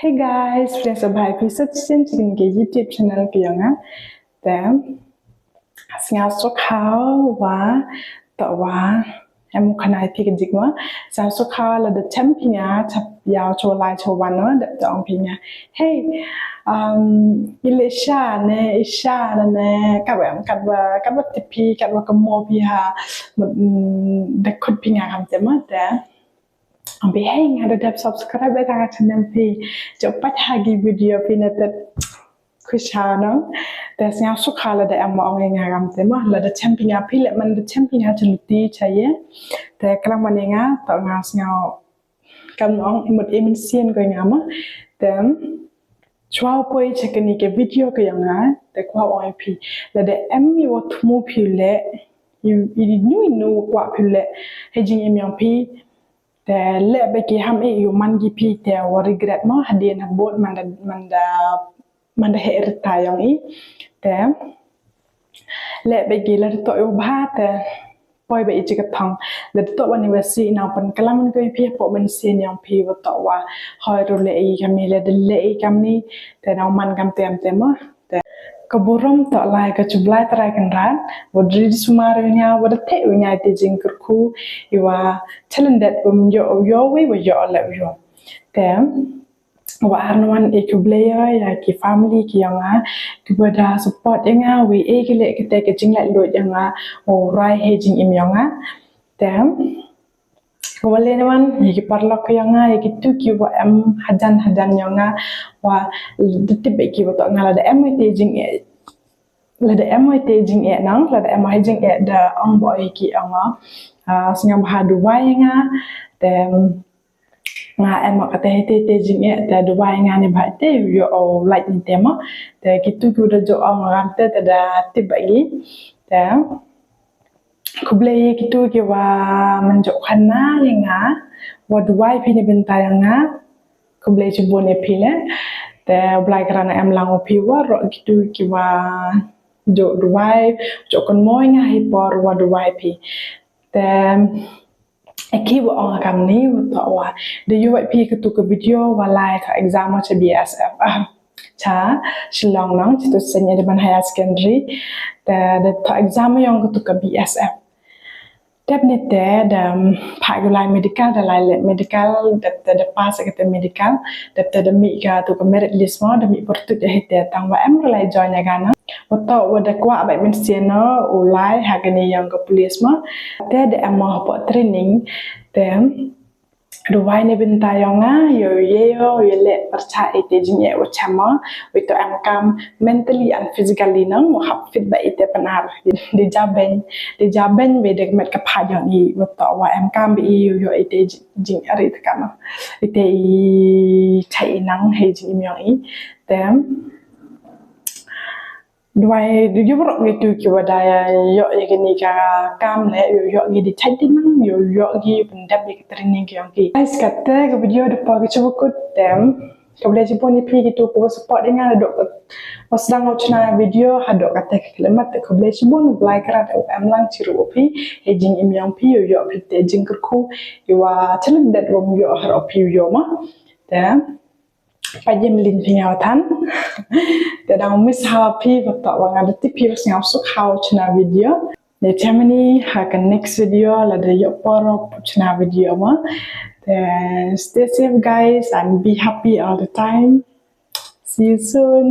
Hey guys, friends of Happy Citizen trên cái YouTube channel kiểu ngá. Để sinh số khảo và tạo và em khả năng thì cái gì mà sinh số khảo là the champion chập yào cho lại cho bạn nữa để chọn phi nha. Hey, Elisha nè, Isha nè, các bạn tiếp phi các bạn cầm mô phi ha một để khuyết phi nhà làm thế mà để Ang biheng ada dap subscribe ka channel pi cepat hagi video pi natet kushano da snya sukhala da amma ong ngam tema la da champion pi le man da champion ha chluti chaye da klang manenga ta nga snya kam ong imut emin sien ko ngama da chwa poi chekani ke video ko yanga da kwa ong pi la da emmi wat mu pi le you nu kwa pi le hejing emyang piแต่เละไปกี่ห้ามเออยู่มันกี่ปีแต่ว่า regret มั้งหัดเดียนหัดบดมันได้เหตุตายอย่างนี้แต่เละไปกี่แล้วตัวอยู่บ้าแต่ปล่อยไปอีกจิกทองแล้วตัววันนี้ว่าสิน้องเป็นกล้ามันก็พี่พอมันเสียอย่างพี่ว่าตัวว่าหอยรู้เละอีกมีเลยเละอีกคำนี้แต่น้องมันกำเต็มมั้งแต่ก็บุรุษต่อลายก็จุบลายตรายกันร้านวันรีดสมาร์วิญญาวันเทวิญญาติจิงกรุคูอีว่าเชลันเด็ดผมโยวิว่าโยแล้วโยแต่ว่าอันวันเอกเบลย์อยากกี่ฟามิลี่กี่ยังอ่ะคือว่าได้สปอร์ตยังอ่ะวิเอกเล็กแต่ก็จิงเลยโดดยังอ่ะโอ้ไรเฮจิงอิมยังอ่ะแต่ว่าเล่นวันอยากกี่ปาร์ลอกยังอ่ะอยากกี่ทุกว่าhadan yang ah wa detik bagi betul ngala da em staging la da em staging nang la da em staging da ang boy ki anga singam hadu wai nga de nga em ka te staging da dubai nga ni ba te yo like ni tema de kitu ku da jo ang ram te da tip bagi de kuble kitu ki wa menjo khana yang wa dubai pi ni bentai nga kuble jebon e pile te blai kerana em lang opi wa ro gitu kiwa jo duai jo kon moi nga hi por wa duai pi te eki wa ong kam ni wa wa de yo pi ketu ke video wa lai ka exam cha BSF cha shillong nang chitu senya de ban higher secondary te de ta exam yang ketu ke BSF Definitely the pagulai medical the medical that the pass ke medical that the mika tu ke merit list mo the mi portu de hete tang wa em relai join ya kana wato wada kwa ba men sieno ulai hagani yang ke police mo te de em mo training them Ruwai ni bintayong yo le percaya ite jinye wachama wito am kam mentally and physically nang hap fit ba ite panar di jaben be de met kapajang i wito wa am kam bi yo ite jing ari takana ite chai nang he jing myong i tem Dwai du yubrok gitu kiwada yo yegini ka kam le yo gidi chatting yo gi pendap di training ki yongki guys kata ke video depa ke cukut dem ke boleh jipon ni pi gitu ko support dengan dok pas sedang ngocna video hadok kata ke kelemat ke boleh jipon like rat am lang ciru pi hejing im yang pi yo pi te jing kerku iwa challenge that rom yo har pi yo ma dem Pajem lin pingaw tanแต่ดังมิสฮาวพี่ก็ตอบว่างานที่พี่สงบสุขเขาชนะวิดีโอในเทมนี้หากัน next video แล้วเดี๋ยวปอร์ชนะวิดีโอมาแต่ stay safe guys and be happy all the time see you soon